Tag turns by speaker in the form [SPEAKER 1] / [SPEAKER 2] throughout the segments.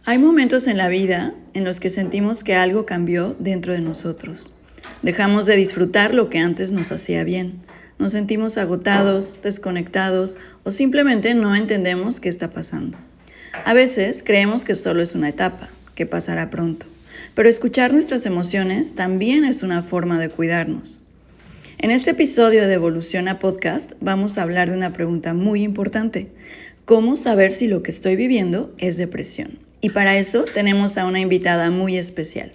[SPEAKER 1] Hay momentos en la vida en los que sentimos que algo cambió dentro de nosotros. Dejamos de disfrutar lo que antes nos hacía bien. Nos sentimos agotados, desconectados o simplemente no entendemos qué está pasando. A veces creemos que solo es una etapa, que pasará pronto. Pero escuchar nuestras emociones también es una forma de cuidarnos. En este episodio de Evoluciona Podcast vamos a hablar de una pregunta muy importante. ¿Cómo saber si lo que estoy viviendo es depresión? Y para eso tenemos a una invitada muy especial.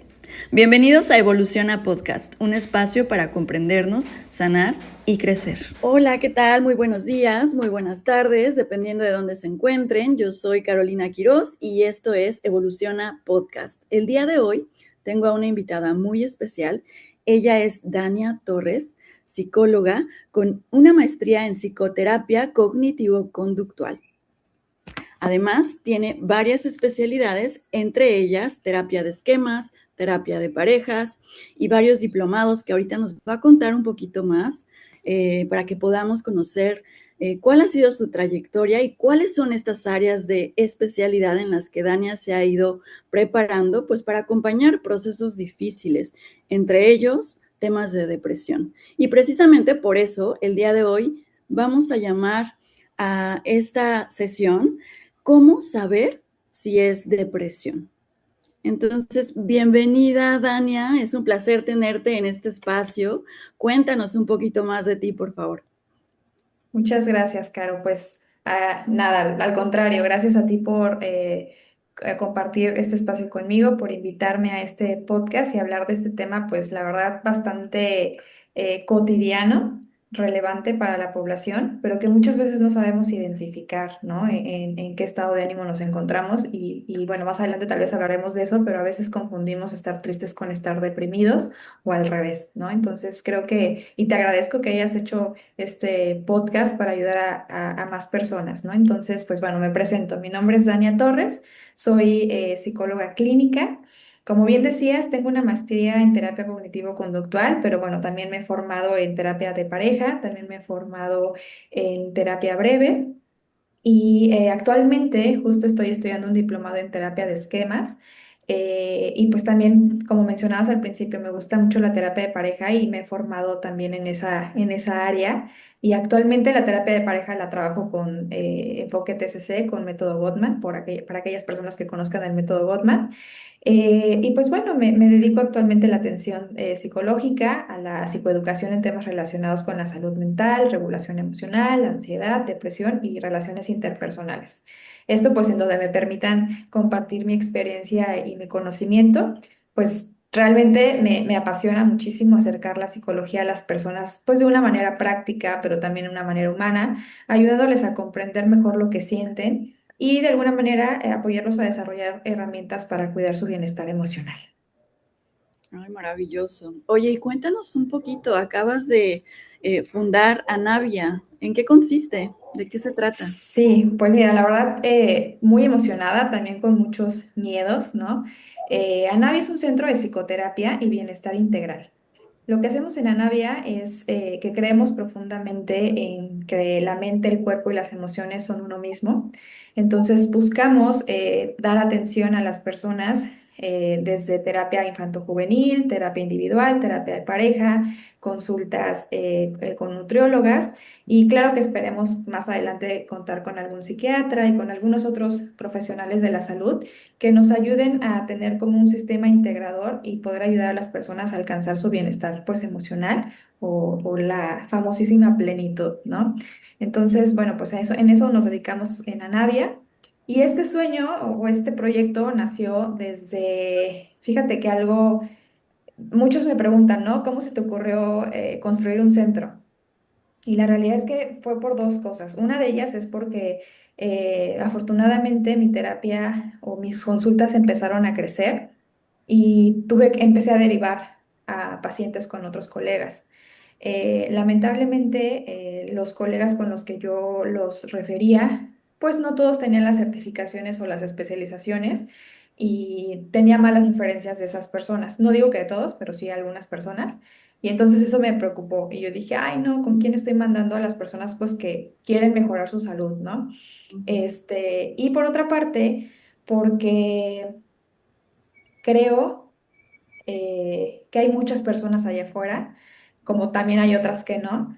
[SPEAKER 1] Bienvenidos a Evoluciona Podcast, un espacio para comprendernos, sanar y crecer. Hola, ¿qué tal? Muy buenos días, muy buenas tardes, dependiendo de dónde se encuentren. Yo soy Carolina Quirós y esto es Evoluciona Podcast. El día de hoy tengo a una invitada muy especial. Ella es Dania Torres, psicóloga con una maestría en psicoterapia cognitivo-conductual. Además, tiene varias especialidades, entre ellas terapia de esquemas, terapia de parejas y varios diplomados que ahorita nos va a contar un poquito más para que podamos conocer cuál ha sido su trayectoria y cuáles son estas áreas de especialidad en las que Dania se ha ido preparando, pues para acompañar procesos difíciles, entre ellos temas de depresión. Y precisamente por eso, el día de hoy vamos a llamar a esta sesión ¿cómo saber si es depresión? Entonces, bienvenida, Dania. Es un placer tenerte en este espacio. Cuéntanos un poquito más de ti, por favor.
[SPEAKER 2] Muchas gracias, Caro. Pues nada, al contrario, gracias a ti por compartir este espacio conmigo, por invitarme a este podcast y hablar de este tema, pues la verdad, bastante cotidiano, relevante para la población, pero que muchas veces no sabemos identificar, ¿no? En qué estado de ánimo nos encontramos y bueno, más adelante tal vez hablaremos de eso, pero a veces confundimos estar tristes con estar deprimidos o al revés, ¿no? Entonces creo que, y te agradezco que hayas hecho este podcast para ayudar a más personas, ¿no? Entonces, pues bueno, me presento. Mi nombre es Dania Torres, soy psicóloga clínica. Como bien decías, tengo una maestría en terapia cognitivo-conductual, pero bueno, también me he formado en terapia de pareja, también me he formado en terapia breve y actualmente justo estoy estudiando un diplomado en terapia de esquemas. Y pues también, como mencionabas al principio, me gusta mucho la terapia de pareja y me he formado también en esa área. Y actualmente la terapia de pareja la trabajo con enfoque TCC, con método Gottman, para aquellas personas que conozcan el método Gottman. Y pues bueno, me dedico actualmente a la atención psicológica, a la psicoeducación en temas relacionados con la salud mental, regulación emocional, ansiedad, depresión y relaciones interpersonales. Esto pues en donde me permitan compartir mi experiencia y mi conocimiento, pues realmente me apasiona muchísimo acercar la psicología a las personas pues de una manera práctica, pero también de una manera humana, ayudándoles a comprender mejor lo que sienten y de alguna manera apoyarlos a desarrollar herramientas para cuidar su bienestar emocional.
[SPEAKER 1] Ay, maravilloso. Oye, y cuéntanos un poquito. Acabas de fundar Anavia. ¿En qué consiste? ¿De qué se trata?
[SPEAKER 2] Sí, pues mira, la verdad, muy emocionada, también con muchos miedos, ¿no? Anavia es un centro de psicoterapia y bienestar integral. Lo que hacemos en Anavia es que creemos profundamente en que la mente, el cuerpo y las emociones son uno mismo. Entonces buscamos dar atención a las personas desde terapia infanto-juvenil, terapia individual, terapia de pareja, consultas con nutriólogas y claro que esperemos más adelante contar con algún psiquiatra y con algunos otros profesionales de la salud que nos ayuden a tener como un sistema integrador y poder ayudar a las personas a alcanzar su bienestar pues emocional o la famosísima plenitud, ¿no? Entonces, bueno, pues en eso nos dedicamos en Anavia. Y este sueño o este proyecto nació desde, fíjate que algo, muchos me preguntan, ¿no? ¿Cómo se te ocurrió construir un centro? Y la realidad es que fue por dos cosas. Una de ellas es porque afortunadamente mi terapia o mis consultas empezaron a crecer y empecé a derivar a pacientes con otros colegas. Lamentablemente, los colegas con los que yo los refería, pues no todos tenían las certificaciones o las especializaciones y tenía malas referencias de esas personas. No digo que de todos, pero sí algunas personas. Y entonces eso me preocupó y yo dije, ay, no, ¿con quién estoy mandando a las personas pues que quieren mejorar su salud, ¿no? Y por otra parte, porque creo que hay muchas personas allá afuera, como también hay otras que no,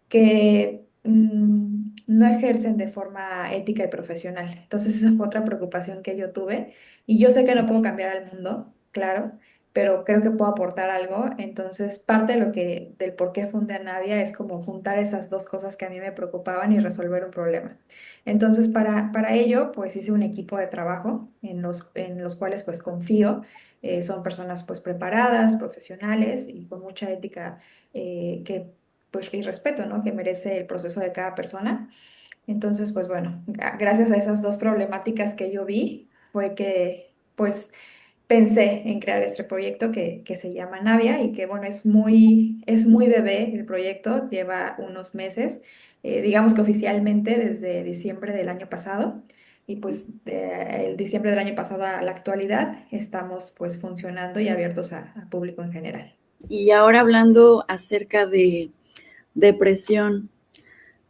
[SPEAKER 2] que no ejercen de forma ética y profesional. Entonces esa fue otra preocupación que yo tuve. Y yo sé que no puedo cambiar al mundo, claro, pero creo que puedo aportar algo. Entonces parte de del por qué fundé a Navia es como juntar esas dos cosas que a mí me preocupaban y resolver un problema. Entonces para ello, pues hice un equipo de trabajo en los cuales pues confío. Son personas pues preparadas, profesionales y con mucha ética que pues y respeto, ¿no? Que merece el proceso de cada persona. Entonces, pues bueno, gracias a esas dos problemáticas que yo vi, fue que pues pensé en crear este proyecto que se llama Navia y que bueno, es muy bebé el proyecto, lleva unos meses, digamos que oficialmente desde diciembre del año pasado. Y pues el diciembre del año pasado a la actualidad estamos pues funcionando y abiertos a público en general.
[SPEAKER 1] Y ahora hablando acerca de depresión,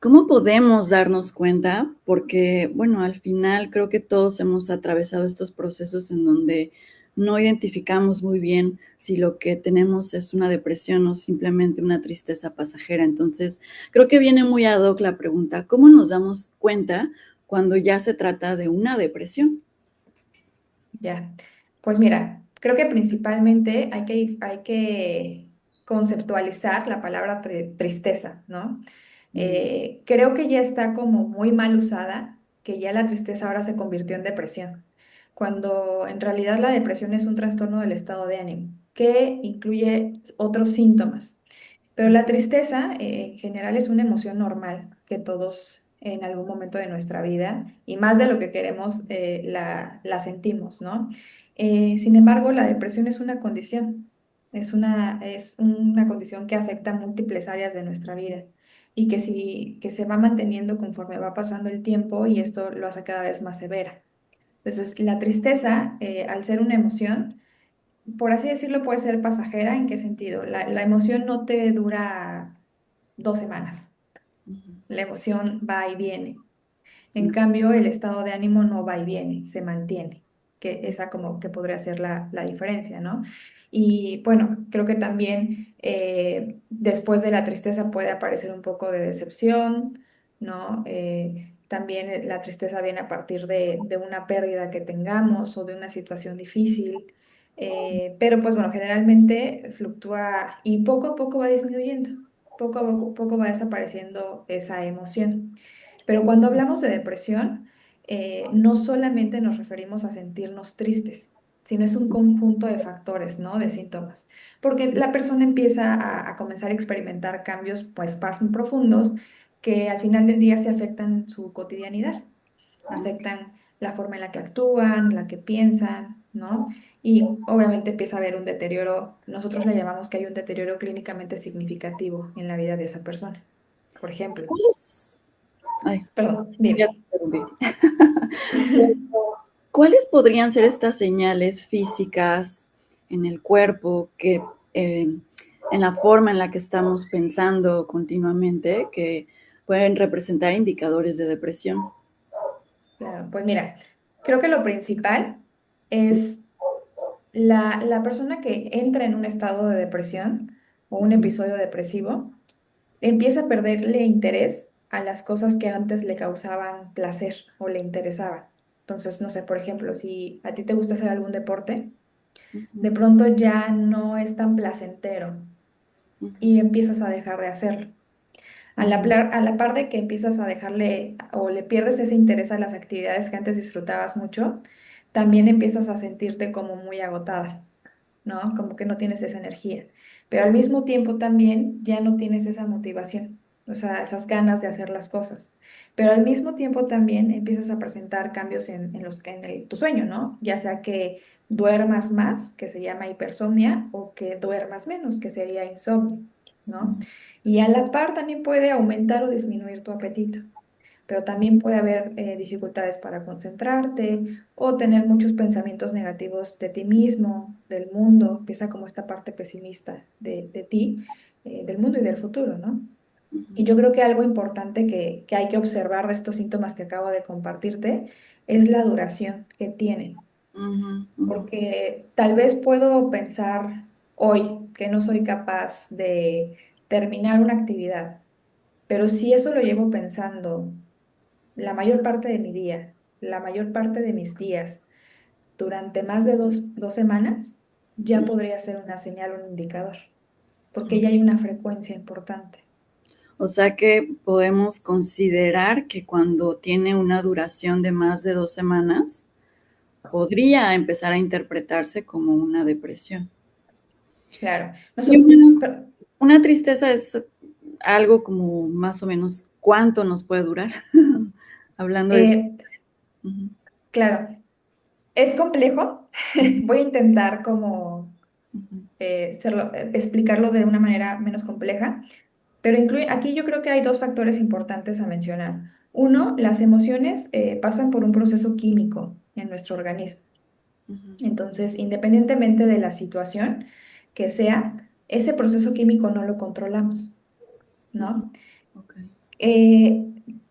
[SPEAKER 1] ¿cómo podemos darnos cuenta? Porque, bueno, al final creo que todos hemos atravesado estos procesos en donde no identificamos muy bien si lo que tenemos es una depresión o simplemente una tristeza pasajera. Entonces, creo que viene muy ad hoc la pregunta, ¿cómo nos damos cuenta cuando ya se trata de una depresión?
[SPEAKER 2] Ya, pues mira, creo que principalmente hay que conceptualizar la palabra tristeza, ¿no?
[SPEAKER 1] Mm,
[SPEAKER 2] Creo que ya está como muy mal usada, que ya la tristeza ahora se convirtió en depresión, cuando en realidad la depresión es un trastorno del estado de ánimo, que incluye otros síntomas. Pero la tristeza, en general, es una emoción normal que todos en algún momento de nuestra vida, y más de lo que queremos, la sentimos, ¿no? Sin embargo, la depresión es una condición, es una condición que afecta múltiples áreas de nuestra vida y que se va manteniendo conforme va pasando el tiempo y esto lo hace cada vez más severa. Entonces, la tristeza, al ser una emoción, por así decirlo, puede ser pasajera. ¿En qué sentido? La emoción no te dura 2 semanas.
[SPEAKER 1] ujú,
[SPEAKER 2] La emoción va y viene. En
[SPEAKER 1] ujú,
[SPEAKER 2] cambio, el estado de ánimo no va y viene, se mantiene, que esa como que podría ser la diferencia, ¿no? Y bueno, creo que también después de la tristeza puede aparecer un poco de decepción, ¿no? También la tristeza viene a partir de una pérdida que tengamos o de una situación difícil, pero pues bueno, generalmente fluctúa y poco a poco va disminuyendo, poco va desapareciendo esa emoción. Pero cuando hablamos de depresión, no solamente nos referimos a sentirnos tristes, sino es un conjunto de factores, ¿no? De síntomas. Porque la persona empieza a comenzar a experimentar cambios, pues, más profundos que al final del día se afectan su cotidianidad, afectan la forma en la que actúan, la que piensan, ¿no? Y obviamente empieza a haber un deterioro, nosotros le llamamos que hay un deterioro clínicamente significativo en la vida de esa persona. Por ejemplo,
[SPEAKER 1] ¿Cuáles? Ay,
[SPEAKER 2] perdón,
[SPEAKER 1] ya te
[SPEAKER 2] dime.
[SPEAKER 1] interrumpí. ¿Cuáles podrían ser estas señales físicas en el cuerpo que en la forma en la que estamos pensando continuamente que pueden representar indicadores de depresión?
[SPEAKER 2] Claro, pues mira, creo que lo principal es la persona que entra en un estado de depresión o un
[SPEAKER 1] Ujú,
[SPEAKER 2] episodio depresivo, empieza a perderle interés a las cosas que antes le causaban placer o le interesaban. Entonces, no sé, por ejemplo, si a ti te gusta hacer algún deporte,
[SPEAKER 1] ujú,
[SPEAKER 2] de pronto ya no es tan placentero
[SPEAKER 1] ujú,
[SPEAKER 2] y empiezas a dejar de hacerlo.
[SPEAKER 1] ujú,
[SPEAKER 2] A la par de que empiezas a dejarle o le pierdes ese interés a las actividades que antes disfrutabas mucho, también empiezas a sentirte como muy agotada, ¿no? Como que no tienes esa energía. Pero al mismo tiempo también ya no tienes esa motivación, o sea, esas ganas de hacer las cosas. Pero al mismo tiempo también empiezas a presentar cambios tu sueño, ¿no? Ya sea que duermas más, que se llama hipersomnia, o que duermas menos, que sería insomnio, ¿no? Y a la par también puede aumentar o disminuir tu apetito, pero también puede haber dificultades para concentrarte o tener muchos pensamientos negativos de ti mismo, del mundo, empieza como esta parte pesimista de ti, del mundo y del futuro, ¿no? Y yo creo que algo importante que hay que observar de estos síntomas que acabo de compartirte es la duración que tienen.
[SPEAKER 1] Ujú, ujú,
[SPEAKER 2] Porque tal vez puedo pensar hoy que no soy capaz de terminar una actividad, pero si eso lo llevo pensando la mayor parte de mi día, la mayor parte de mis días, durante más de dos semanas, ya
[SPEAKER 1] ujú.
[SPEAKER 2] podría ser una señal o un indicador, porque ya hay una frecuencia importante.
[SPEAKER 1] O sea que podemos considerar que cuando tiene una duración de más de 2 semanas, podría empezar a interpretarse como una depresión.
[SPEAKER 2] Claro.
[SPEAKER 1] Y una tristeza es algo como más o menos cuánto nos puede durar. Hablando de...
[SPEAKER 2] eh,
[SPEAKER 1] Ujú,
[SPEAKER 2] claro, es complejo. Voy a intentar como
[SPEAKER 1] ujú,
[SPEAKER 2] explicarlo de una manera menos compleja. Pero aquí yo creo que hay dos factores importantes a mencionar. Uno, las emociones pasan por un proceso químico en nuestro organismo.
[SPEAKER 1] ujú.
[SPEAKER 2] Entonces, independientemente de la situación que sea, ese proceso químico no lo controlamos,
[SPEAKER 1] Ujú,
[SPEAKER 2] ¿no?
[SPEAKER 1] okey.
[SPEAKER 2] Eh,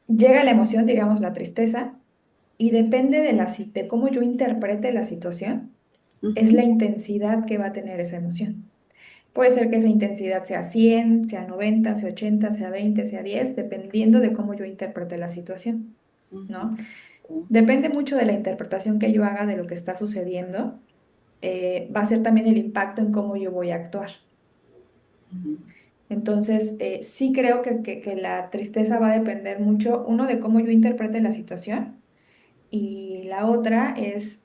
[SPEAKER 2] Llega la emoción, digamos, la tristeza, y depende de cómo yo interprete la situación, es
[SPEAKER 1] Ujú,
[SPEAKER 2] la intensidad que va a tener esa emoción. Puede ser que esa intensidad sea 100, sea 90, sea 80, sea 20, sea 10, dependiendo de cómo yo interprete la situación,
[SPEAKER 1] ujú,
[SPEAKER 2] ¿no?
[SPEAKER 1] okey.
[SPEAKER 2] Depende mucho de la interpretación que yo haga de lo que está sucediendo, va a ser también el impacto en cómo yo voy a actuar.
[SPEAKER 1] Ujú,
[SPEAKER 2] Entonces, sí creo que la tristeza va a depender mucho, uno, de cómo yo interprete la situación, y la otra es,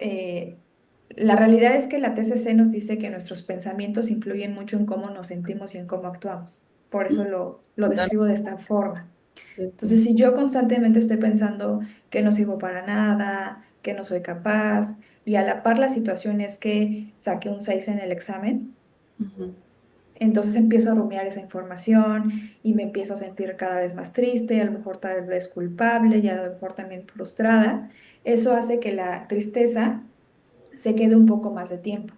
[SPEAKER 2] la realidad es que la TCC nos dice que nuestros pensamientos influyen mucho en cómo nos sentimos y en cómo actuamos. Por
[SPEAKER 1] mm,
[SPEAKER 2] eso lo
[SPEAKER 1] total.
[SPEAKER 2] describo de esta forma.
[SPEAKER 1] Sí, sí.
[SPEAKER 2] Entonces, si yo constantemente estoy pensando que no sirvo para nada, que no soy capaz, y a la par la situación es que saqué un 6 en el examen,
[SPEAKER 1] Ujú,
[SPEAKER 2] entonces empiezo a rumiar esa información y me empiezo a sentir cada vez más triste, a lo mejor tal vez culpable y a lo mejor también frustrada. Eso hace que la tristeza se quede un poco más de tiempo,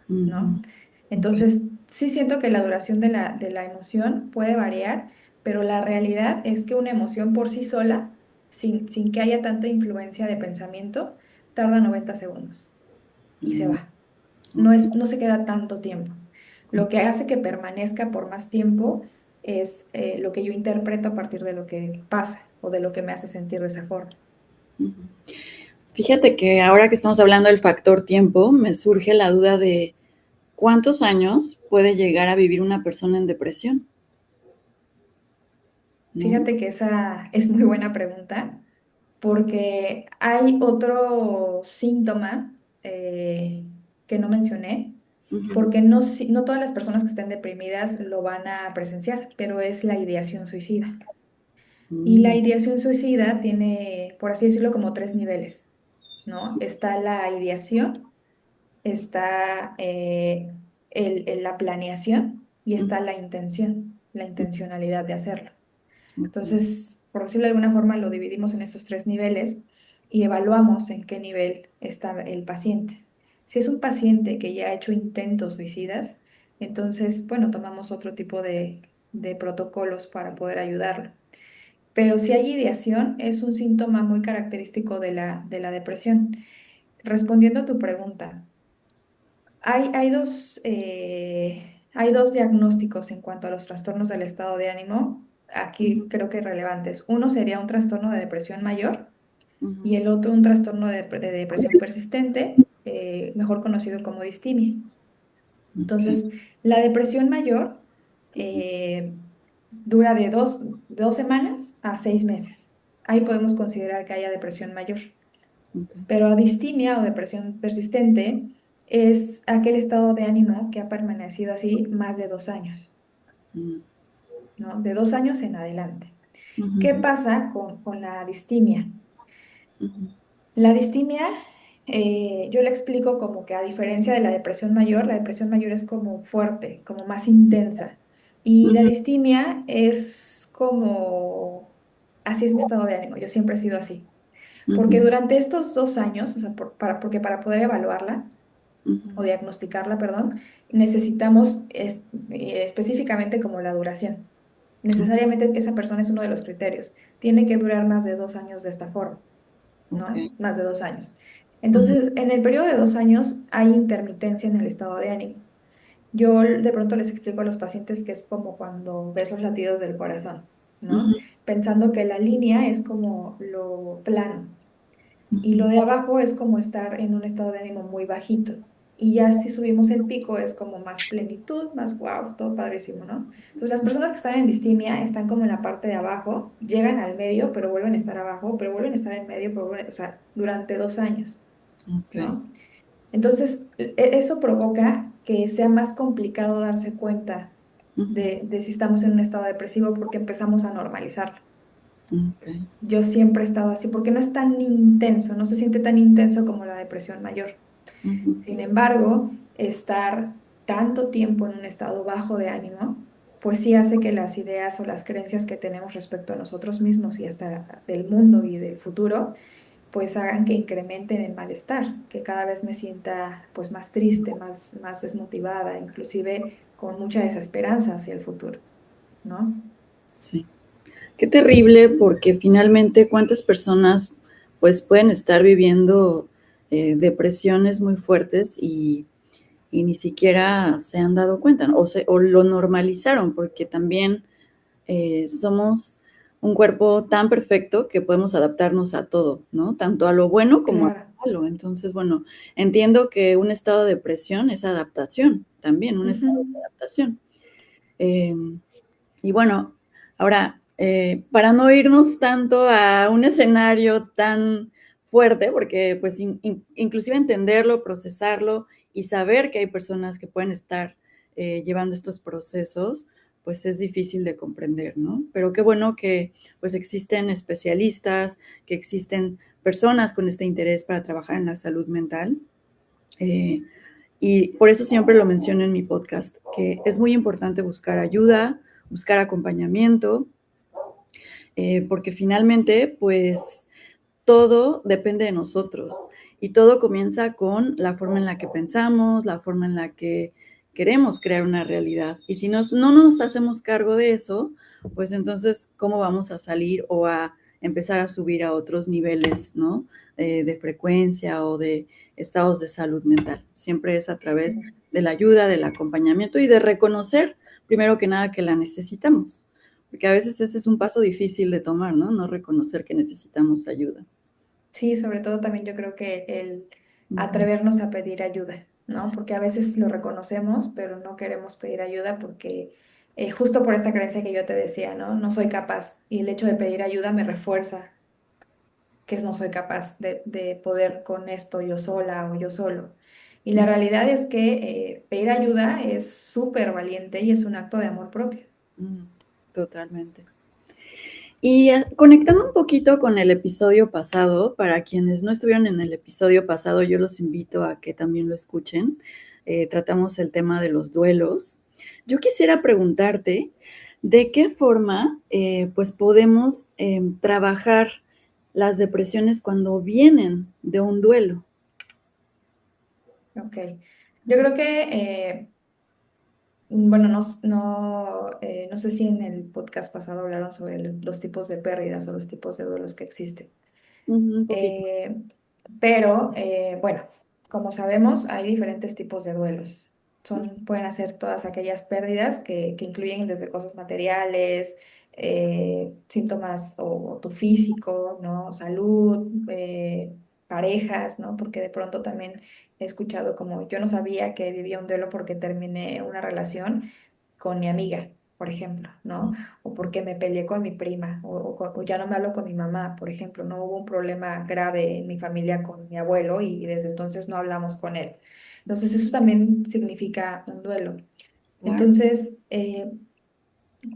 [SPEAKER 1] ujú,
[SPEAKER 2] ¿no?
[SPEAKER 1] okey.
[SPEAKER 2] Entonces, sí siento que la duración de la emoción puede variar, pero la realidad es que una emoción por sí sola, sin que haya tanta influencia de pensamiento, tarda 90 segundos y se
[SPEAKER 1] Mm,
[SPEAKER 2] va.
[SPEAKER 1] okey,
[SPEAKER 2] No se queda tanto tiempo. Lo que
[SPEAKER 1] okey.
[SPEAKER 2] hace que permanezca por más tiempo es lo que yo interpreto a partir de lo que pasa o de lo que me hace sentir de esa forma.
[SPEAKER 1] Ujú. Fíjate que ahora que estamos hablando del factor tiempo, me surge la duda de, ¿cuántos años puede llegar a vivir una persona en depresión? ¿No?
[SPEAKER 2] Fíjate que esa es muy buena pregunta, porque hay otro síntoma que no mencioné,
[SPEAKER 1] Ujú.
[SPEAKER 2] porque no todas las personas que estén deprimidas lo van a presenciar, pero es la ideación suicida. Y la
[SPEAKER 1] Mm,
[SPEAKER 2] ideación suicida tiene, por así decirlo, como tres niveles, ¿no? Está la ideación, está la planeación y
[SPEAKER 1] ujú,
[SPEAKER 2] está la intención, la intencionalidad de hacerlo.
[SPEAKER 1] okey.
[SPEAKER 2] Entonces, por decirlo de alguna forma, lo dividimos en esos tres niveles y evaluamos en qué nivel está el paciente. Si es un paciente que ya ha hecho intentos suicidas, entonces, bueno, tomamos otro tipo de protocolos para poder ayudarlo. Pero si hay ideación, es un síntoma muy característico de la depresión. Respondiendo a tu pregunta, hay dos diagnósticos en cuanto a los trastornos del estado de ánimo,
[SPEAKER 1] Ujú,
[SPEAKER 2] aquí creo que relevantes. Uno sería un trastorno de depresión mayor y
[SPEAKER 1] ujú.
[SPEAKER 2] el otro un trastorno de depresión persistente, mejor conocido como distimia.
[SPEAKER 1] Okey.
[SPEAKER 2] Entonces, la depresión mayor eh, dura de 2 semanas a 6 meses. Ahí podemos considerar que haya depresión mayor.
[SPEAKER 1] Okey.
[SPEAKER 2] Pero distimia o depresión persistente es aquel estado de ánimo que ha permanecido así más de 2 años,
[SPEAKER 1] Mm,
[SPEAKER 2] ¿no? De 2 años en adelante. ¿Qué
[SPEAKER 1] ujú,
[SPEAKER 2] pasa con la distimia?
[SPEAKER 1] ujú,
[SPEAKER 2] La distimia, yo la explico como que a diferencia de la depresión mayor es como fuerte, como más intensa. Y la
[SPEAKER 1] ujú,
[SPEAKER 2] distimia es como, así es mi estado de ánimo, yo siempre he sido así. Porque
[SPEAKER 1] ujú,
[SPEAKER 2] durante estos 2 años, o sea, porque para poder evaluarla
[SPEAKER 1] ujú,
[SPEAKER 2] o diagnosticarla, perdón, necesitamos específicamente como la duración. necesariamente esa persona es uno de los criterios. Tiene que durar más de 2 años de esta forma,
[SPEAKER 1] Ok.
[SPEAKER 2] ¿no? Más de 2 años.
[SPEAKER 1] Ujú,
[SPEAKER 2] Entonces, en el periodo de 2 años hay intermitencia en el estado de ánimo. Yo de pronto les explico a los pacientes que es como cuando ves los latidos del corazón, ¿no?
[SPEAKER 1] ujú,
[SPEAKER 2] Pensando que la línea es como lo plano y lo
[SPEAKER 1] ujú.
[SPEAKER 2] de abajo es como estar en un estado de ánimo muy bajito. Y ya si subimos el pico es como más plenitud, más wow, todo padrísimo, ¿no? Entonces las personas que están en distimia están como en la parte de abajo, llegan al medio, pero vuelven a estar abajo, pero vuelven a estar en medio, pero o sea, durante 2 años,
[SPEAKER 1] Ok.
[SPEAKER 2] ¿no? Entonces, eso provoca que sea más complicado darse cuenta
[SPEAKER 1] Ujú,
[SPEAKER 2] de si estamos en un estado depresivo porque empezamos a normalizarlo.
[SPEAKER 1] ok.
[SPEAKER 2] Yo siempre he estado así porque no es tan intenso, no se siente tan intenso como la depresión mayor.
[SPEAKER 1] Ujú,
[SPEAKER 2] Sin embargo, estar tanto tiempo en un estado bajo de ánimo, pues sí hace que las ideas o las creencias que tenemos respecto a nosotros mismos y hasta del mundo y del futuro pues hagan que incrementen el malestar, que cada vez me sienta pues más triste, más desmotivada, inclusive con mucha desesperanza hacia el futuro, ¿no?
[SPEAKER 1] sí. Qué terrible, porque finalmente cuántas personas pues pueden estar viviendo depresiones muy fuertes y ni siquiera se han dado cuenta, ¿no? O lo normalizaron, porque también somos un cuerpo tan perfecto que podemos adaptarnos a todo, ¿no? Tanto a lo bueno como a
[SPEAKER 2] Claro.
[SPEAKER 1] lo malo. Entonces, bueno, entiendo que un estado de depresión es adaptación, también un
[SPEAKER 2] Ujú.
[SPEAKER 1] estado de adaptación. Eh, y bueno, ahora, para no irnos tanto a un escenario tan fuerte, porque pues inclusive entenderlo, procesarlo y saber que hay personas que pueden estar llevando estos procesos, pues es difícil de comprender, ¿no? Pero qué bueno que pues existen especialistas, que existen personas con este interés para trabajar en la salud mental. Eh, y por eso siempre lo menciono en mi podcast, que es muy importante buscar ayuda, buscar acompañamiento, porque finalmente, pues, todo depende de nosotros y todo comienza con la forma en la que pensamos, la forma en la que queremos crear una realidad. Y si no nos hacemos cargo de eso, pues entonces, ¿cómo vamos a salir o a empezar a subir a otros niveles, ¿no? De frecuencia o de estados de salud mental. Siempre es a través de la ayuda, del acompañamiento y de reconocer, primero que nada, que la necesitamos. Porque a veces ese es un paso difícil de tomar, ¿no? No reconocer que necesitamos ayuda.
[SPEAKER 2] Sí, sobre todo también yo creo que el
[SPEAKER 1] Ujú,
[SPEAKER 2] atrevernos a pedir ayuda, ¿no? Porque a veces lo reconocemos, pero no queremos pedir ayuda porque justo por esta creencia que yo te decía, ¿no? No soy capaz y el hecho de pedir ayuda me refuerza que no soy capaz de poder con esto yo sola o yo solo. Y la realidad es que pedir ayuda es súper valiente y es un acto de amor propio.
[SPEAKER 1] ujú, totalmente. Y conectando un poquito con el episodio pasado, para quienes no estuvieron en el episodio pasado, yo los invito a que también lo escuchen. Tratamos el tema de los duelos. Yo quisiera preguntarte, ¿de qué forma pues podemos trabajar las depresiones cuando vienen de un duelo?
[SPEAKER 2] Ok. Yo creo que, bueno, no sé si en el podcast pasado hablaron sobre los tipos de pérdidas o los tipos de duelos que existen.
[SPEAKER 1] Ujú, un poquito.
[SPEAKER 2] Eh, pero, bueno, como sabemos, hay diferentes tipos de duelos. Pueden ser todas aquellas pérdidas que incluyen desde cosas materiales, síntomas o tu físico, ¿no? Salud, parejas, ¿no? Porque de pronto también he escuchado como yo no sabía que vivía un duelo porque terminé una relación con mi amiga, por ejemplo, ¿no? O porque me peleé con mi prima, o ya no me hablo con mi mamá, por ejemplo, no hubo un problema grave en mi familia con mi abuelo y desde entonces no hablamos con él. Entonces eso también significa un duelo.
[SPEAKER 1] Claro.
[SPEAKER 2] Entonces,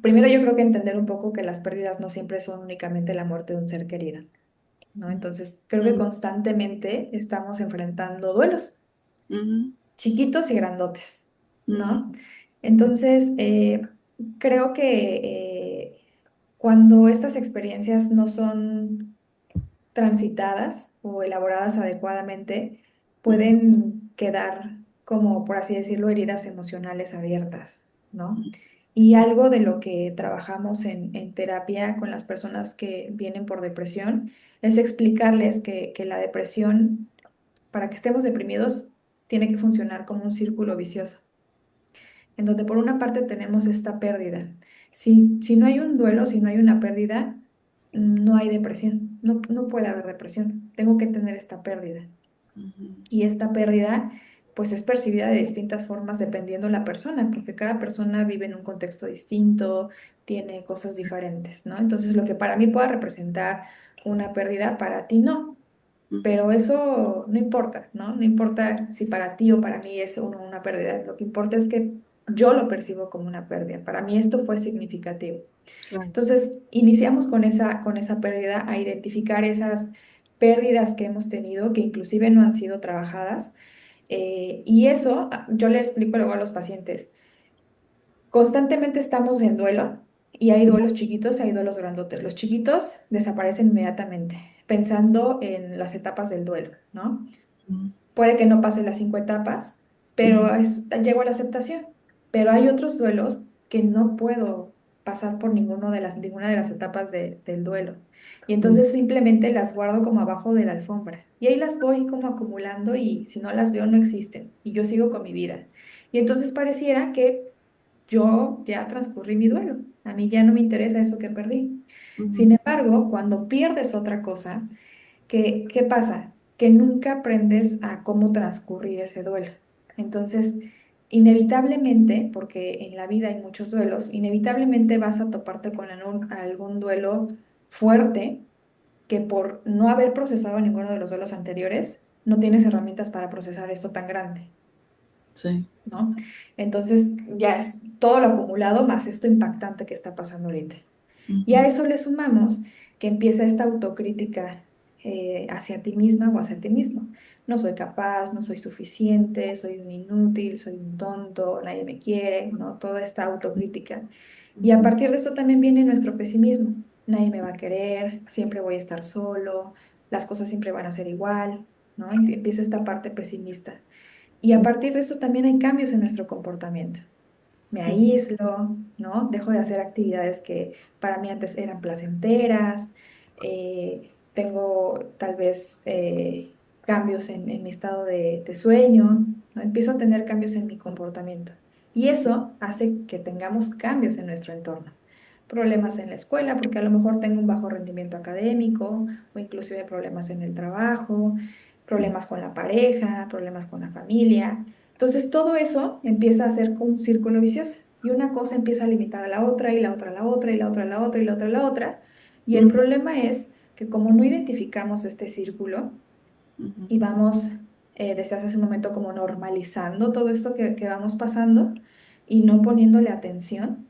[SPEAKER 2] primero yo creo que entender un poco que las pérdidas no siempre son únicamente la muerte de un ser querido, ¿no? Entonces, creo que
[SPEAKER 1] Ujú,
[SPEAKER 2] constantemente estamos enfrentando duelos,
[SPEAKER 1] ujú,
[SPEAKER 2] chiquitos y grandotes,
[SPEAKER 1] ujú,
[SPEAKER 2] ¿no? Entonces, creo que cuando estas experiencias no son transitadas o elaboradas adecuadamente,
[SPEAKER 1] ujú,
[SPEAKER 2] pueden quedar como, por así decirlo, heridas emocionales abiertas, ¿no? Y algo de lo que trabajamos en terapia con las personas que vienen por depresión es explicarles que la depresión, para que estemos deprimidos, tiene que funcionar como un círculo vicioso, en donde por una parte tenemos esta pérdida. Si no hay un duelo, si no hay una pérdida, no hay depresión, no puede haber depresión. Tengo que tener esta pérdida.
[SPEAKER 1] Ujú.
[SPEAKER 2] Y esta pérdida, pues es percibida de distintas formas dependiendo de la persona, porque cada persona vive en un contexto distinto, tiene cosas diferentes, ¿no? Entonces, lo que para mí pueda representar una pérdida, para ti no.
[SPEAKER 1] Ujú.
[SPEAKER 2] Pero eso no importa, ¿no? No importa si para ti o para mí es una pérdida. Lo que importa es que yo lo percibo como una pérdida. Para mí esto fue significativo.
[SPEAKER 1] Claro.
[SPEAKER 2] Entonces, iniciamos con esa pérdida a identificar esas pérdidas que hemos tenido, que inclusive no han sido trabajadas. Y eso yo le explico luego a los pacientes. Constantemente estamos en duelo y hay duelos chiquitos y hay duelos grandotes. Los chiquitos desaparecen inmediatamente, pensando en las etapas del duelo, ¿no?
[SPEAKER 1] Ujú.
[SPEAKER 2] Puede que no pase las 5 etapas,
[SPEAKER 1] Ujú.
[SPEAKER 2] pero llego a la aceptación. Pero hay otros duelos que no puedo pasar por ninguna de las etapas del duelo. Y
[SPEAKER 1] Ujú.
[SPEAKER 2] entonces simplemente las guardo como abajo de la alfombra. Y ahí las voy como acumulando y si no las veo no existen. Y yo sigo con mi vida. Y entonces pareciera que yo ya transcurrí mi duelo. A mí ya no me interesa eso que perdí.
[SPEAKER 1] Ujú.
[SPEAKER 2] Sin embargo, cuando pierdes otra cosa, ¿qué pasa? Que nunca aprendes a cómo transcurrir ese duelo. Entonces, inevitablemente, porque en la vida hay muchos duelos, inevitablemente vas a toparte con algún duelo fuerte que por no haber procesado ninguno de los duelos anteriores, no tienes herramientas para procesar esto tan grande,
[SPEAKER 1] Sí.
[SPEAKER 2] ¿no? Entonces, ya es todo lo acumulado más esto impactante que está pasando ahorita. Y a
[SPEAKER 1] Ujú.
[SPEAKER 2] eso le sumamos que empieza esta autocrítica hacia ti misma o hacia ti mismo. No soy capaz, no soy suficiente, soy un inútil, soy un tonto, nadie me quiere, ¿no? Toda esta autocrítica. Y a
[SPEAKER 1] Ujú.
[SPEAKER 2] partir de eso también viene nuestro pesimismo. Nadie me va a querer, siempre voy a estar solo, las cosas siempre van a ser igual, ¿no? Empieza esta parte pesimista. Y a partir de eso también hay cambios en nuestro comportamiento. Me
[SPEAKER 1] Ujú.
[SPEAKER 2] aíslo, ¿no? Dejo de hacer actividades que para mí antes eran placenteras, tengo tal vez cambios en mi estado de sueño, ¿no? Empiezo a tener cambios en mi comportamiento. Y eso hace que tengamos cambios en nuestro entorno. Problemas en la escuela, porque a lo mejor tengo un bajo rendimiento académico o inclusive problemas en el trabajo, problemas con la pareja, problemas con la familia. Entonces todo eso empieza a ser como un círculo vicioso y una cosa empieza a limitar a la otra y la otra a la otra y la otra a la otra y la otra a la otra. Y el
[SPEAKER 1] Ujú.
[SPEAKER 2] problema es que como no identificamos este círculo
[SPEAKER 1] Ujú.
[SPEAKER 2] y vamos, desde hace un momento, como normalizando todo esto que vamos pasando y no poniéndole atención,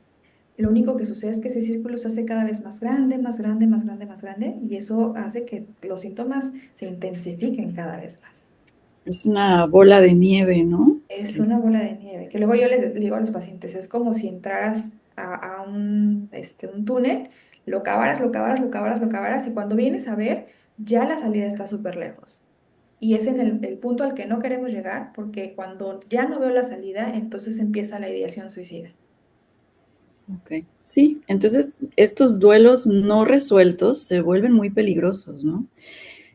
[SPEAKER 2] lo único que sucede es que ese círculo se hace cada vez más grande, más grande, más grande, más grande y eso hace que los síntomas se intensifiquen cada vez más.
[SPEAKER 1] Es una bola de nieve, ¿no?
[SPEAKER 2] Es una bola de nieve, que luego yo les digo a los pacientes, es como si entraras a un túnel, lo cavaras, lo cavaras, lo cavaras, lo cavaras, y cuando vienes a ver, ya la salida está súper lejos. Y es en el punto al que no queremos llegar, porque cuando ya no veo la salida, entonces empieza la ideación suicida.
[SPEAKER 1] Ok. Sí, entonces estos duelos no resueltos se vuelven muy peligrosos, ¿no?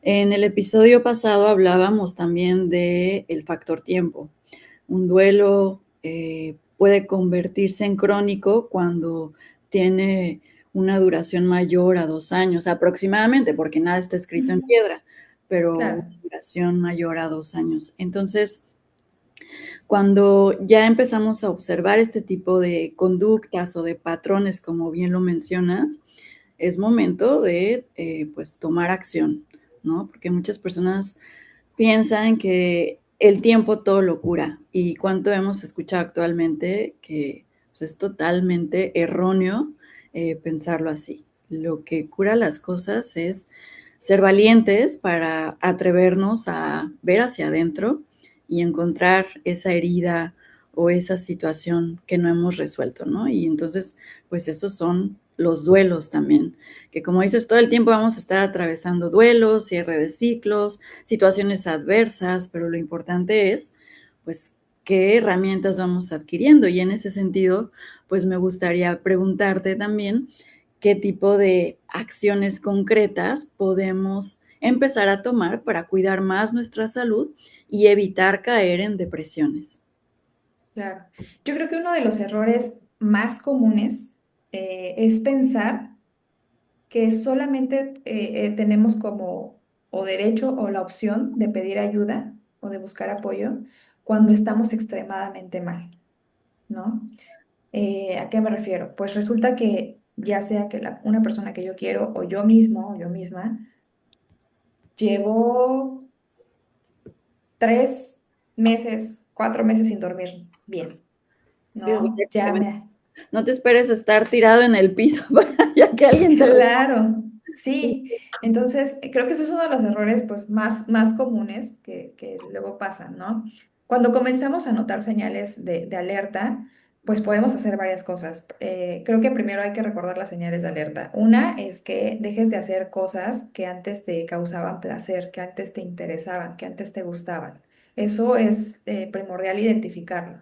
[SPEAKER 1] En el episodio pasado hablábamos también de el factor tiempo. Un duelo puede convertirse en crónico cuando tiene una duración mayor a 2 años, aproximadamente, porque nada está escrito en
[SPEAKER 2] Ujú.
[SPEAKER 1] piedra, pero una
[SPEAKER 2] Claro.
[SPEAKER 1] duración mayor a 2 años. Entonces, cuando ya empezamos a observar este tipo de conductas o de patrones, como bien lo mencionas, es momento de pues tomar acción, ¿no? Porque muchas personas piensan que el tiempo todo lo cura y cuánto hemos escuchado actualmente que pues, es totalmente erróneo pensarlo así. Lo que cura las cosas es ser valientes para atrevernos a ver hacia adentro y encontrar esa herida o esa situación que no hemos resuelto, ¿no? Y entonces, pues esos son los duelos también, que como dices, todo el tiempo vamos a estar atravesando duelos, cierre de ciclos, situaciones adversas, pero lo importante es, pues, qué herramientas vamos adquiriendo. Y en ese sentido, pues me gustaría preguntarte también qué tipo de acciones concretas podemos empezar a tomar para cuidar más nuestra salud y evitar caer en depresiones.
[SPEAKER 2] Claro. Yo creo que uno de los errores más comunes es pensar que solamente tenemos como o derecho o la opción de pedir ayuda o de buscar apoyo cuando estamos extremadamente mal, ¿no? ¿A qué me refiero? Pues resulta que ya sea que una persona que yo quiero o yo mismo o yo misma llevo 3 meses, 4 meses sin dormir bien,
[SPEAKER 1] Sí,
[SPEAKER 2] ¿no?
[SPEAKER 1] no te esperes a estar tirado en el piso para ya que alguien te
[SPEAKER 2] Claro,
[SPEAKER 1] Sí,
[SPEAKER 2] sí. Entonces, creo que eso es uno de los errores pues, más comunes que luego pasan, ¿no? Cuando comenzamos a notar señales de alerta, pues podemos hacer varias cosas. Creo que primero hay que recordar las señales de alerta. Una es que dejes de hacer cosas que antes te causaban placer, que antes te interesaban, que antes te gustaban. Eso es primordial identificarlo.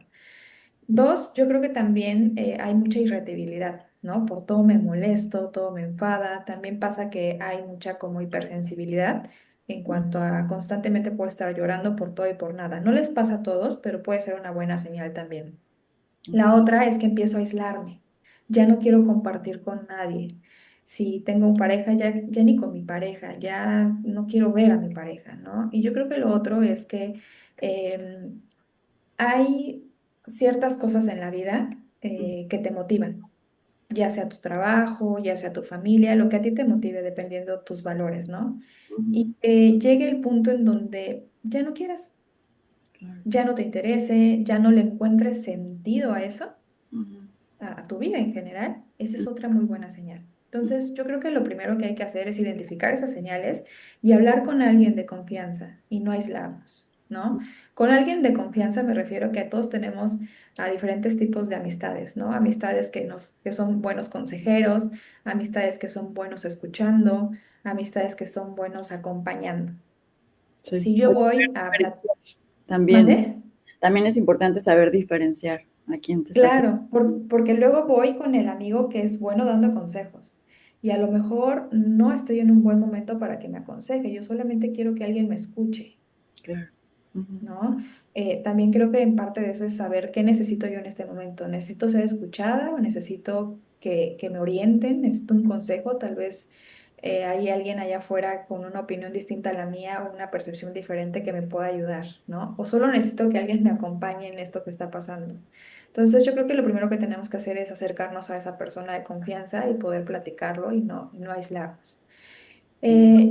[SPEAKER 2] Dos, yo creo que también hay mucha irritabilidad, ¿no? Por todo me molesto, todo me enfada. También pasa que hay mucha como hipersensibilidad en cuanto a constantemente puedo estar llorando por todo y por nada. No les pasa a todos, pero puede ser una buena señal también. La
[SPEAKER 1] ok,
[SPEAKER 2] otra es que empiezo a aislarme. Ya no quiero compartir con nadie. Si tengo pareja, ya ni con mi pareja, ya no quiero ver a mi pareja, ¿no? Y yo creo que lo otro es que em, hay ciertas cosas en la vida que te motivan, ya sea tu trabajo, ya sea tu familia, lo que a ti te motive dependiendo tus valores, ¿no? Y
[SPEAKER 1] ujú,
[SPEAKER 2] llegue el punto en donde ya no quieras,
[SPEAKER 1] claro,
[SPEAKER 2] ya no te interese, ya no le encuentres sentido a eso,
[SPEAKER 1] ujú,
[SPEAKER 2] a tu vida en general, esa es otra muy buena señal. Entonces, yo creo que lo primero que hay que hacer es identificar esas señales y hablar con alguien de confianza y no aislarnos, ¿no? Con alguien de confianza me refiero que a todos tenemos a diferentes tipos de amistades, ¿no? Amistades que son buenos consejeros, amistades que son buenos escuchando, amistades que son buenos acompañando.
[SPEAKER 1] sí.
[SPEAKER 2] Si yo voy a
[SPEAKER 1] También,
[SPEAKER 2] ¿Mande?
[SPEAKER 1] también es importante saber diferenciar a quién te estás.
[SPEAKER 2] Claro, porque luego voy con el amigo que es bueno dando consejos y a lo mejor no estoy en un buen momento para que me aconseje, yo solamente quiero que alguien me escuche,
[SPEAKER 1] Claro. Ujú,
[SPEAKER 2] ¿no? También creo que en parte de eso es saber qué necesito yo en este momento. ¿Necesito ser escuchada o necesito que me orienten? ¿Necesito un consejo? Tal vez hay alguien allá afuera con una opinión distinta a la mía o una percepción diferente que me pueda ayudar, ¿no? O solo necesito que alguien me acompañe en esto que está pasando. Entonces, yo creo que lo primero que tenemos que hacer es acercarnos a esa persona de confianza y poder platicarlo y no aislarnos.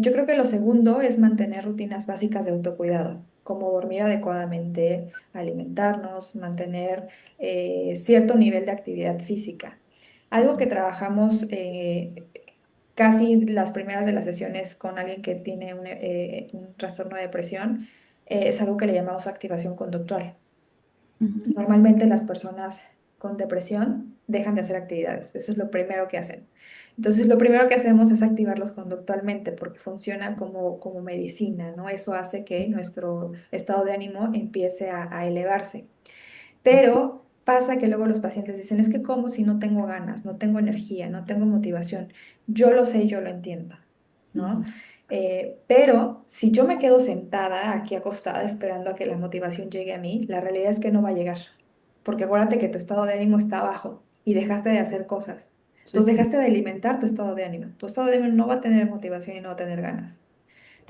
[SPEAKER 2] Yo creo que lo segundo es mantener rutinas básicas de autocuidado, como dormir adecuadamente, alimentarnos, mantener cierto nivel de actividad física. Algo que trabajamos casi las primeras de las sesiones con alguien que tiene un trastorno de depresión es algo que le llamamos activación conductual.
[SPEAKER 1] ujú,
[SPEAKER 2] Normalmente las personas con depresión dejan de hacer actividades. Eso es lo primero que hacen. Entonces, lo primero que hacemos es activarlos conductualmente porque funciona como medicina, ¿no? Eso hace que nuestro estado de ánimo empiece a elevarse. Pero pasa que luego los pacientes dicen, es que como si no tengo ganas, no tengo energía, no tengo motivación. Yo lo sé, yo lo entiendo, ¿no?
[SPEAKER 1] ujú,
[SPEAKER 2] Pero si yo me quedo sentada aquí acostada esperando a que la motivación llegue a mí, la realidad es que no va a llegar, porque acuérdate que tu estado de ánimo está bajo y dejaste de hacer cosas.
[SPEAKER 1] sí,
[SPEAKER 2] Entonces
[SPEAKER 1] sí,
[SPEAKER 2] dejaste de alimentar tu estado de ánimo. Tu estado de ánimo no va a tener motivación y no va a tener ganas.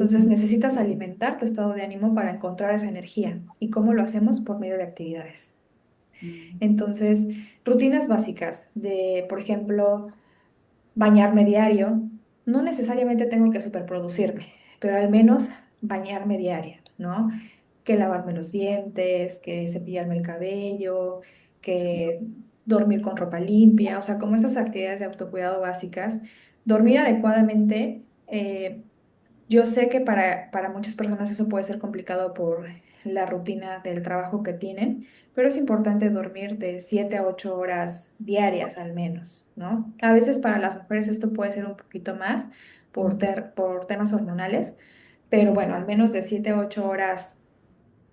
[SPEAKER 1] sí,
[SPEAKER 2] Entonces
[SPEAKER 1] sí.
[SPEAKER 2] necesitas alimentar tu estado de ánimo para encontrar esa energía. ¿Y cómo lo hacemos? Por medio de actividades.
[SPEAKER 1] Mm,
[SPEAKER 2] Entonces, rutinas básicas de, por ejemplo, bañarme diario. No necesariamente tengo que superproducirme, pero al menos bañarme diario, ¿no? Que lavarme los dientes, que cepillarme el cabello, que dormir con ropa limpia, o sea, como esas actividades de autocuidado básicas. Dormir adecuadamente. Yo sé que para muchas personas eso puede ser complicado por la rutina del trabajo que tienen, pero es importante dormir de 7 a 8 horas diarias al menos, ¿no? A veces para las mujeres esto puede ser un poquito más por,
[SPEAKER 1] ujú,
[SPEAKER 2] por temas hormonales, pero bueno, al menos de 7 a 8 horas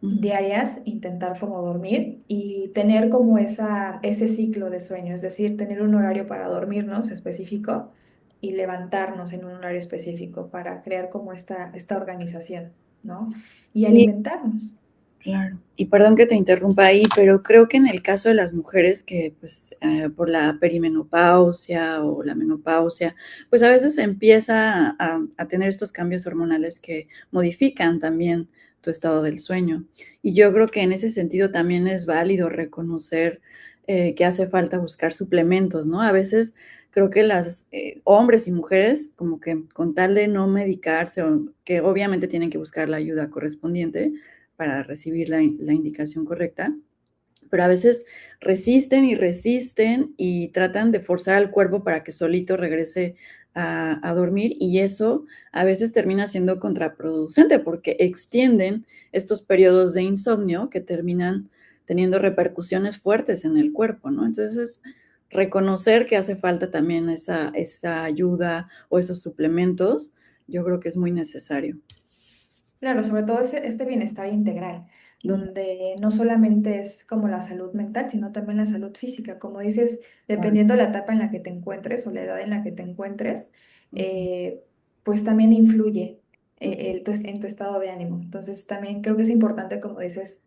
[SPEAKER 1] ujú.
[SPEAKER 2] diarias, intentar como dormir y tener como ese ciclo de sueño, es decir, tener un horario para dormirnos específico y levantarnos en un horario específico para crear como esta organización, ¿no? Y
[SPEAKER 1] Sí,
[SPEAKER 2] alimentarnos.
[SPEAKER 1] claro. Y perdón que te interrumpa ahí, pero creo que en el caso de las mujeres que, pues, por la perimenopausia o la menopausia, pues a veces empieza a tener estos cambios hormonales que modifican también tu estado del sueño. Y yo creo que en ese sentido también es válido reconocer que hace falta buscar suplementos, ¿no? A veces creo que las hombres y mujeres, como que con tal de no medicarse, o que obviamente tienen que buscar la ayuda correspondiente, para recibir la indicación correcta, pero a veces resisten y resisten y tratan de forzar al cuerpo para que solito regrese a dormir y eso a veces termina siendo contraproducente porque extienden estos periodos de insomnio que terminan teniendo repercusiones fuertes en el cuerpo, ¿no? Entonces, reconocer que hace falta también esa ayuda o esos suplementos, yo creo que es muy necesario.
[SPEAKER 2] Claro, sobre todo este bienestar integral,
[SPEAKER 1] Ujú,
[SPEAKER 2] donde no solamente es como la salud mental, sino también la salud física. Como dices,
[SPEAKER 1] claro.
[SPEAKER 2] dependiendo de la etapa en la que te encuentres o la edad en la que te encuentres,
[SPEAKER 1] Ujú,
[SPEAKER 2] pues también influye
[SPEAKER 1] ujú,
[SPEAKER 2] en tu estado de ánimo. Entonces también creo que es importante, como dices,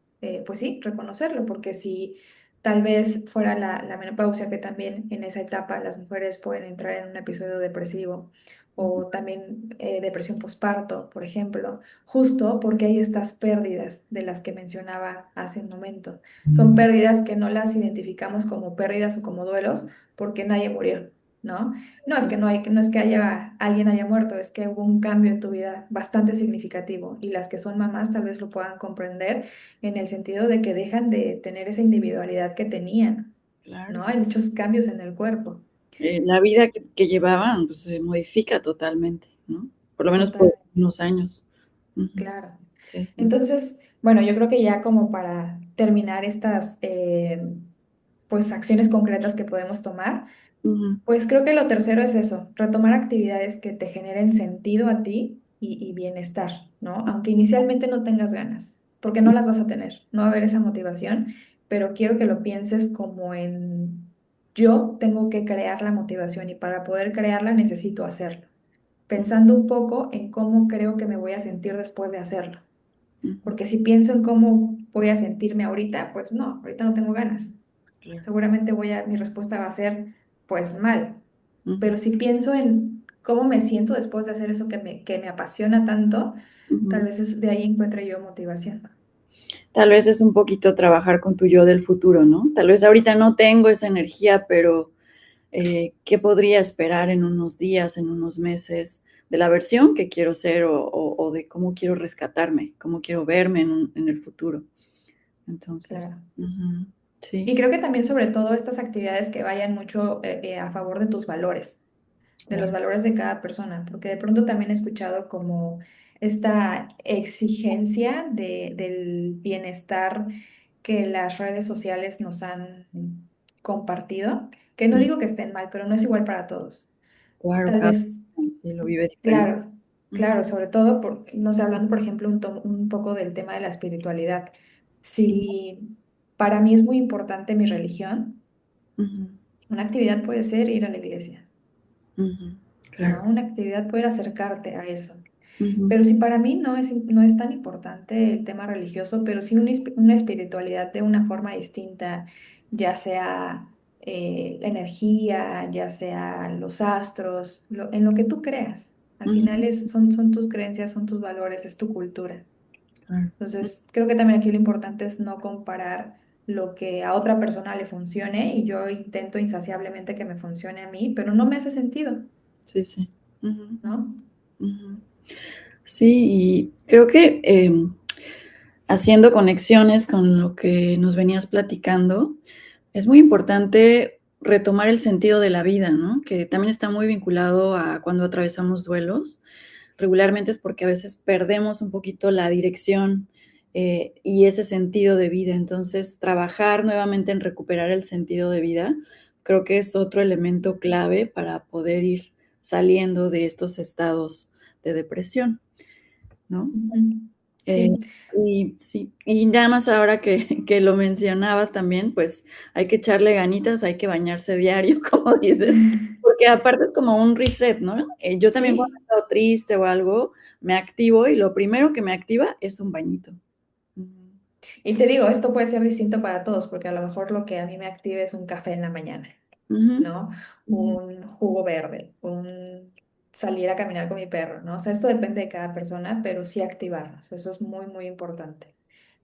[SPEAKER 2] pues sí, reconocerlo, porque si tal vez fuera la menopausia, que también en esa etapa las mujeres pueden entrar en un episodio depresivo
[SPEAKER 1] ujú,
[SPEAKER 2] o también depresión postparto, por ejemplo, justo porque hay estas pérdidas de las que mencionaba hace un momento. Son pérdidas que no las identificamos como pérdidas o como duelos porque nadie murió, ¿no? No es que no es que alguien haya muerto, es que hubo un cambio en tu vida bastante significativo y las que son mamás tal vez lo puedan comprender en el sentido de que dejan de tener esa individualidad que tenían,
[SPEAKER 1] claro.
[SPEAKER 2] ¿no? Hay muchos cambios en el cuerpo,
[SPEAKER 1] La vida que llevaban, pues, se modifica totalmente, ¿no? Por lo menos por
[SPEAKER 2] totalmente,
[SPEAKER 1] unos años. Ujú.
[SPEAKER 2] claro.
[SPEAKER 1] Sí, sí.
[SPEAKER 2] Entonces, bueno, yo creo que ya como para terminar estas pues acciones concretas que podemos tomar,
[SPEAKER 1] Ujú,
[SPEAKER 2] pues creo que lo tercero es eso, retomar actividades que te generen sentido a ti y bienestar, ¿no? Aunque inicialmente no tengas ganas, porque no las vas a tener, no va a haber esa motivación, pero quiero que lo pienses como en yo tengo que crear la motivación y para poder crearla necesito hacerlo,
[SPEAKER 1] ujú,
[SPEAKER 2] pensando un poco en cómo creo que me voy a sentir después de hacerlo.
[SPEAKER 1] ujú,
[SPEAKER 2] Porque si pienso en cómo voy a sentirme ahorita, pues no, ahorita no tengo ganas.
[SPEAKER 1] claro.
[SPEAKER 2] Seguramente mi respuesta va a ser, pues mal.
[SPEAKER 1] Ujú,
[SPEAKER 2] Pero si pienso en cómo me siento después de hacer eso que me apasiona tanto, tal
[SPEAKER 1] ujú.
[SPEAKER 2] vez de ahí encuentre yo motivación.
[SPEAKER 1] Tal vez es un poquito trabajar con tu yo del futuro, ¿no? Tal vez ahorita no tengo esa energía, pero, ¿qué podría esperar en unos días, en unos meses, de la versión que quiero ser o de cómo quiero rescatarme, cómo quiero verme en el futuro? Entonces,
[SPEAKER 2] Claro.
[SPEAKER 1] ujú,
[SPEAKER 2] Y
[SPEAKER 1] sí.
[SPEAKER 2] creo que también sobre todo estas actividades que vayan mucho a favor de tus valores, de los
[SPEAKER 1] Claro.
[SPEAKER 2] valores de cada persona, porque de pronto también he escuchado como esta exigencia del bienestar que las redes sociales nos han compartido, que no
[SPEAKER 1] Mm,
[SPEAKER 2] digo que estén mal, pero no es igual para todos.
[SPEAKER 1] claro,
[SPEAKER 2] Tal
[SPEAKER 1] cada
[SPEAKER 2] vez,
[SPEAKER 1] persona sí lo vive diferente.
[SPEAKER 2] claro,
[SPEAKER 1] Ujú,
[SPEAKER 2] claro, sobre todo, no sé, hablando, por ejemplo, un poco del tema de la espiritualidad. Si para mí es muy importante mi religión,
[SPEAKER 1] ujú,
[SPEAKER 2] una actividad puede ser ir a la iglesia,
[SPEAKER 1] ujú,
[SPEAKER 2] ¿no?
[SPEAKER 1] claro.
[SPEAKER 2] Una actividad puede acercarte a eso.
[SPEAKER 1] Ujú,
[SPEAKER 2] Pero si para mí no es tan importante el tema religioso, pero sí una espiritualidad de una forma distinta, ya sea la energía, ya sea los astros, en lo que tú creas. Al final
[SPEAKER 1] ujú,
[SPEAKER 2] son tus creencias, son tus valores, es tu cultura.
[SPEAKER 1] claro.
[SPEAKER 2] Entonces, creo que también aquí lo importante es no comparar lo que a otra persona le funcione y yo intento insaciablemente que me funcione a mí, pero no me hace sentido,
[SPEAKER 1] Sí, sí. Ujú,
[SPEAKER 2] ¿no?
[SPEAKER 1] ujú. Sí, y creo que, haciendo conexiones con lo que nos venías platicando, es muy importante retomar el sentido de la vida, ¿no? Que también está muy vinculado a cuando atravesamos duelos. Regularmente es porque a veces perdemos un poquito la dirección, y ese sentido de vida. Entonces, trabajar nuevamente en recuperar el sentido de vida, creo que es otro elemento clave para poder ir saliendo de estos estados de depresión, ¿no?
[SPEAKER 2] Ujú.
[SPEAKER 1] Eh,
[SPEAKER 2] Sí.
[SPEAKER 1] y sí, y nada más ahora que lo mencionabas también, pues hay que echarle ganitas, hay que bañarse diario, como dices, porque aparte es como un reset, ¿no? Yo también cuando he
[SPEAKER 2] Sí.
[SPEAKER 1] estado triste o algo, me activo y lo primero que me activa es un bañito. Ujú,
[SPEAKER 2] Y te digo, esto puede ser distinto para todos, porque a lo mejor lo que a mí me active es un café en la mañana,
[SPEAKER 1] ujú,
[SPEAKER 2] ¿no?
[SPEAKER 1] ujú,
[SPEAKER 2] Un jugo verde, un salir a caminar con mi perro, ¿no? O sea, esto depende de cada persona, pero sí activarnos, eso es muy, muy importante.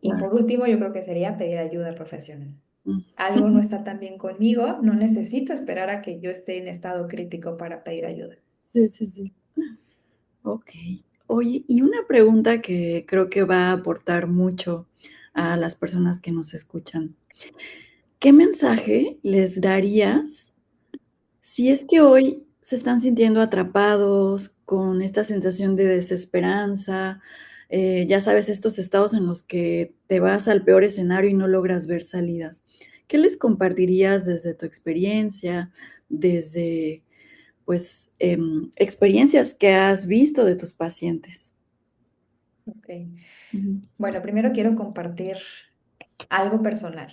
[SPEAKER 2] Y
[SPEAKER 1] claro.
[SPEAKER 2] por último, yo creo que sería pedir ayuda profesional.
[SPEAKER 1] Mm.
[SPEAKER 2] Algo no está tan bien conmigo, no necesito esperar a que yo esté en estado crítico para pedir ayuda.
[SPEAKER 1] Sí, sí, sí. Okey. Oye, y una pregunta que creo que va a aportar mucho a las personas que nos escuchan. ¿Qué mensaje les darías si es que hoy se están sintiendo atrapados con esta sensación de desesperanza? Ya sabes, estos estados en los que te vas al peor escenario y no logras ver salidas. ¿Qué les compartirías desde tu experiencia, desde, pues, experiencias que has visto de tus pacientes?
[SPEAKER 2] Ok.
[SPEAKER 1] Ujú,
[SPEAKER 2] Bueno, primero quiero compartir algo personal.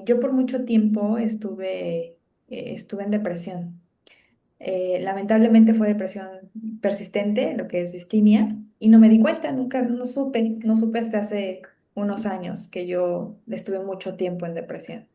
[SPEAKER 2] Yo por mucho tiempo estuve en depresión. Lamentablemente fue depresión persistente, lo que es distimia, y no me di cuenta, nunca, no supe hasta hace unos años que yo estuve mucho tiempo en depresión.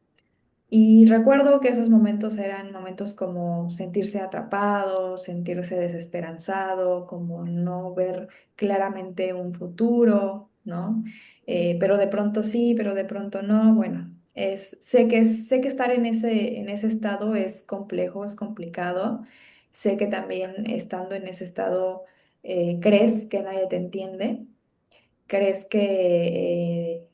[SPEAKER 2] Y recuerdo que esos momentos eran momentos como sentirse atrapado, sentirse desesperanzado, como no ver claramente un futuro, ¿no? Pero de pronto sí, pero de pronto no. Bueno, sé que estar en ese estado es complejo, es complicado. Sé que también estando en ese estado crees que nadie te entiende, crees que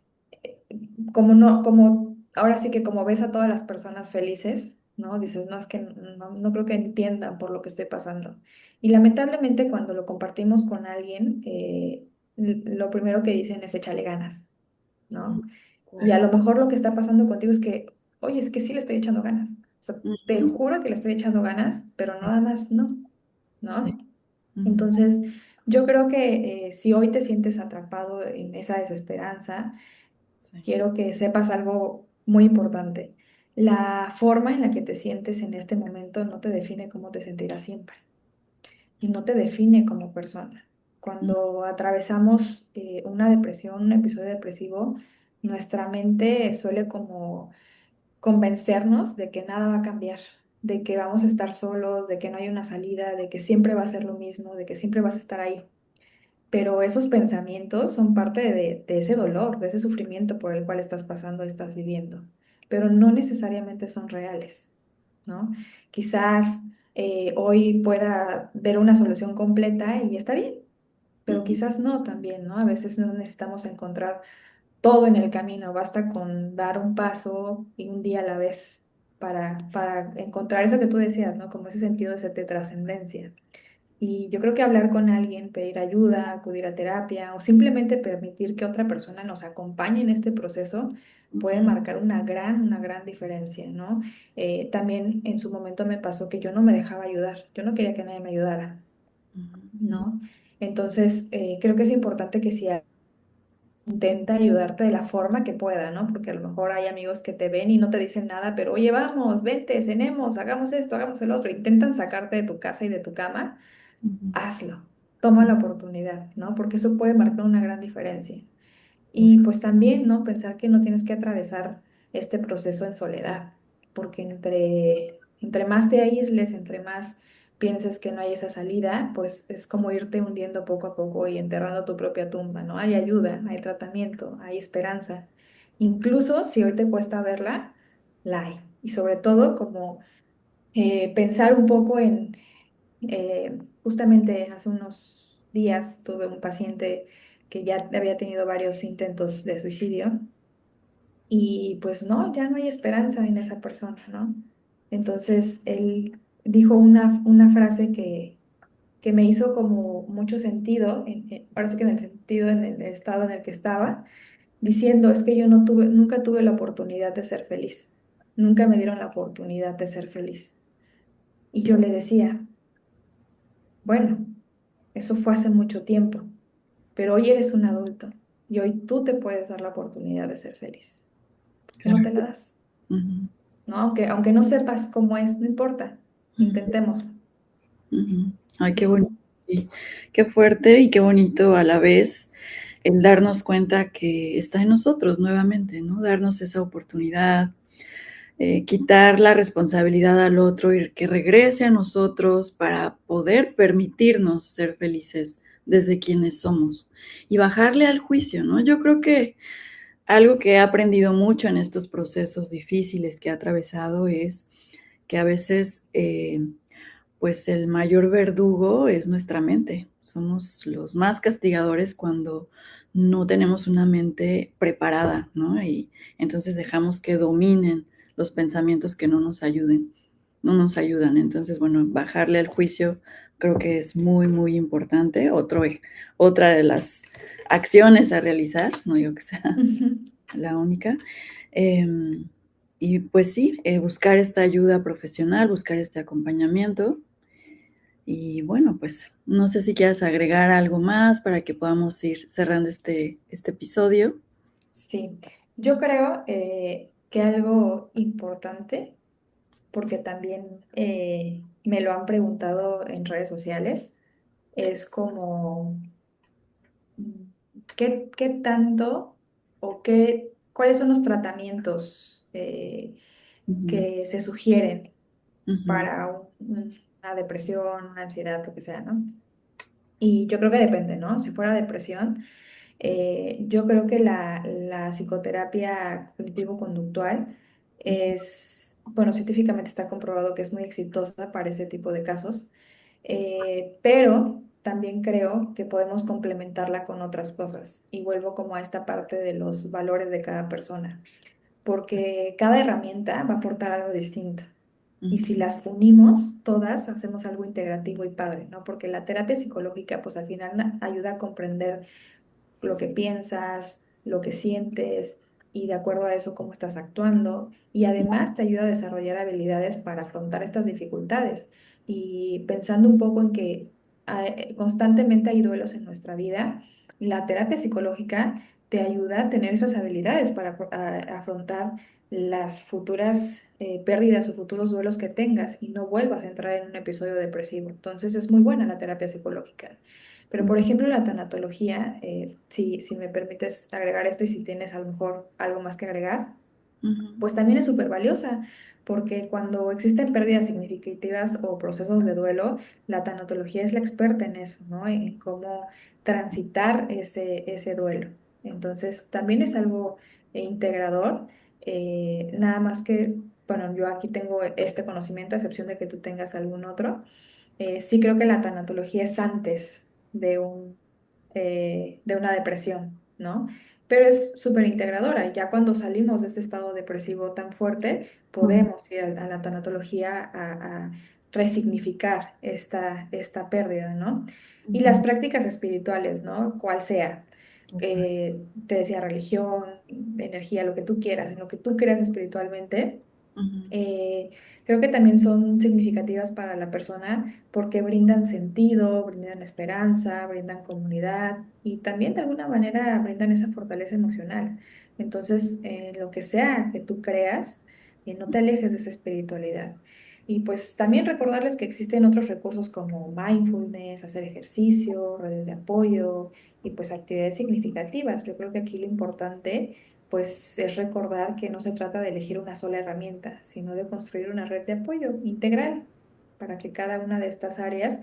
[SPEAKER 2] como no, como ahora sí que como ves a todas las personas felices, ¿no? Dices, no, es que no creo que entiendan por lo que estoy pasando. Y lamentablemente cuando lo compartimos con alguien, lo primero que dicen es échale ganas,
[SPEAKER 1] ujú.
[SPEAKER 2] ¿no? Y a
[SPEAKER 1] Claro.
[SPEAKER 2] lo mejor lo que está pasando contigo es que, oye, es que sí le estoy echando ganas. O sea, te
[SPEAKER 1] Ujú.
[SPEAKER 2] juro que le estoy echando ganas, pero nada más no,
[SPEAKER 1] Sí.
[SPEAKER 2] ¿no?
[SPEAKER 1] Ujú.
[SPEAKER 2] Entonces, yo creo que si hoy te sientes atrapado en esa desesperanza,
[SPEAKER 1] Sí.
[SPEAKER 2] quiero que sepas algo muy importante. La forma en la que te sientes en este momento no te define cómo te sentirás siempre y no te define como persona.
[SPEAKER 1] Mm,
[SPEAKER 2] Cuando atravesamos una depresión, un episodio depresivo, nuestra mente suele como convencernos de que nada va a cambiar, de que vamos a estar solos, de que no hay una salida, de que siempre va a ser lo mismo, de que siempre vas a estar ahí. Pero esos pensamientos son parte de ese dolor, de ese sufrimiento por el cual estás pasando, estás viviendo, pero no necesariamente son reales, ¿no? Quizás hoy pueda ver una solución completa y está bien, pero
[SPEAKER 1] ujú,
[SPEAKER 2] quizás no también, ¿no? A veces no necesitamos encontrar todo en el camino, basta con dar un paso y un día a la vez para encontrar eso que tú decías, ¿no? Como ese sentido de trascendencia. Y yo creo que hablar con alguien, pedir ayuda, acudir a terapia o simplemente permitir que otra persona nos acompañe en este proceso puede
[SPEAKER 1] ujú,
[SPEAKER 2] marcar una gran diferencia, ¿no? También en su momento me pasó que yo no me dejaba ayudar, yo no quería que nadie me ayudara,
[SPEAKER 1] ujú,
[SPEAKER 2] ¿no? Entonces, creo que es importante que si intenta ayudarte de la forma que pueda, ¿no? Porque a lo mejor hay amigos que te ven y no te dicen nada, pero oye, vamos, vente, cenemos, hagamos esto, hagamos el otro, intentan sacarte de tu casa y de tu cama,
[SPEAKER 1] ujú,
[SPEAKER 2] hazlo, toma
[SPEAKER 1] ujú.
[SPEAKER 2] la oportunidad, ¿no? Porque eso puede marcar una gran diferencia. Y
[SPEAKER 1] Claro.
[SPEAKER 2] pues también, ¿no? Pensar que no tienes que atravesar este proceso en soledad, porque entre más te aísles, entre más pienses que no hay esa salida, pues es como irte hundiendo poco a poco y enterrando tu propia tumba, ¿no? Hay ayuda, hay tratamiento, hay esperanza. Incluso si hoy te cuesta verla, la hay. Y sobre todo como pensar un poco en justamente hace unos días tuve un paciente que ya había tenido varios intentos de suicidio y pues no, ya no hay esperanza en esa persona, ¿no? Entonces él dijo una frase que me hizo como mucho sentido, ahora sí que en el sentido, en el estado en el que estaba, diciendo, es que yo no tuve, nunca tuve la oportunidad de ser feliz, nunca me dieron la oportunidad de ser feliz. Y yo le decía, bueno, eso fue hace mucho tiempo. pero hoy eres un adulto y hoy tú te puedes dar la oportunidad de ser feliz. ¿Por qué no
[SPEAKER 1] claro.
[SPEAKER 2] te la das?
[SPEAKER 1] Ujú,
[SPEAKER 2] ¿No? Aunque no sepas cómo es, no importa,
[SPEAKER 1] ujú,
[SPEAKER 2] intentémoslo.
[SPEAKER 1] ujú. Ay, qué bonito,
[SPEAKER 2] Ujú.
[SPEAKER 1] sí. Qué fuerte y qué bonito a la vez el darnos cuenta que está en nosotros nuevamente, ¿no? Darnos esa oportunidad, quitar la responsabilidad al otro y que regrese a nosotros para poder permitirnos ser felices desde quienes somos y bajarle al juicio, ¿no? Yo creo que algo que he aprendido mucho en estos procesos difíciles que he atravesado es que a veces, pues el mayor verdugo es nuestra mente. Somos los más castigadores cuando no tenemos una mente preparada, ¿no? Y entonces dejamos que dominen los pensamientos que no nos ayudan. Entonces, bueno, bajarle al juicio creo que es muy, muy importante. Otra de las acciones a realizar, no digo que sea
[SPEAKER 2] Ujú.
[SPEAKER 1] la única. Eh, y pues sí, buscar esta ayuda profesional, buscar este acompañamiento. Y bueno, pues no sé si quieras agregar algo más para que podamos ir cerrando este episodio.
[SPEAKER 2] Sí, yo creo que algo importante, porque también me lo han preguntado en redes sociales, es como, mm, ¿qué tanto o cuáles son los tratamientos
[SPEAKER 1] Ujú,
[SPEAKER 2] que se sugieren
[SPEAKER 1] ujú,
[SPEAKER 2] para una depresión, una ansiedad, lo que sea, ¿no? Y yo creo que depende, ¿no? Si fuera depresión, yo creo que la psicoterapia cognitivo-conductual es, bueno, científicamente está comprobado que es muy exitosa para ese tipo de casos, pero también creo que podemos complementarla con otras cosas. Y vuelvo como a esta parte de los valores de cada persona, porque cada herramienta va a aportar algo distinto. Y
[SPEAKER 1] ujú,
[SPEAKER 2] si las unimos todas, hacemos algo integrativo y padre, ¿no? Porque la terapia psicológica, pues al final ayuda a comprender lo que piensas, lo que sientes y de acuerdo a eso cómo estás actuando. Y además te ayuda a desarrollar habilidades para afrontar estas dificultades. Y pensando un poco en que constantemente hay duelos en nuestra vida, la terapia psicológica te ayuda a tener esas habilidades para afrontar las futuras pérdidas o futuros duelos que tengas y no vuelvas a entrar en un episodio depresivo. Entonces es muy buena la terapia psicológica. Pero, por ejemplo, la tanatología, si me permites agregar esto y si tienes a lo mejor algo más que agregar,
[SPEAKER 1] ujú,
[SPEAKER 2] pues también es súper valiosa, porque cuando existen pérdidas significativas o procesos de duelo, la tanatología es la experta en eso, ¿no? En cómo transitar ese duelo. Entonces, también es algo integrador, nada más que, bueno, yo aquí tengo este conocimiento, a excepción de que tú tengas algún otro. Sí creo que la tanatología es antes de una depresión, ¿no? Pero es súper integradora y ya cuando salimos de este estado depresivo tan fuerte,
[SPEAKER 1] ujú,
[SPEAKER 2] podemos ir a la tanatología a resignificar esta pérdida, ¿no? Y las
[SPEAKER 1] ujú.
[SPEAKER 2] prácticas espirituales, ¿no? Cual sea.
[SPEAKER 1] Total.
[SPEAKER 2] Te decía religión, energía, lo que tú quieras, en lo que tú creas espiritualmente
[SPEAKER 1] Ujú,
[SPEAKER 2] eh, creo que también son significativas para la persona porque brindan sentido, brindan esperanza, brindan comunidad y también de alguna manera brindan esa fortaleza emocional. Entonces, lo que sea que tú creas, no te alejes de esa espiritualidad. Y pues también recordarles que existen otros recursos como mindfulness, hacer ejercicio, redes de apoyo y pues actividades significativas. Yo creo que aquí lo importante pues es recordar que no se trata de elegir una sola herramienta, sino de construir una red de apoyo integral para que cada una de estas áreas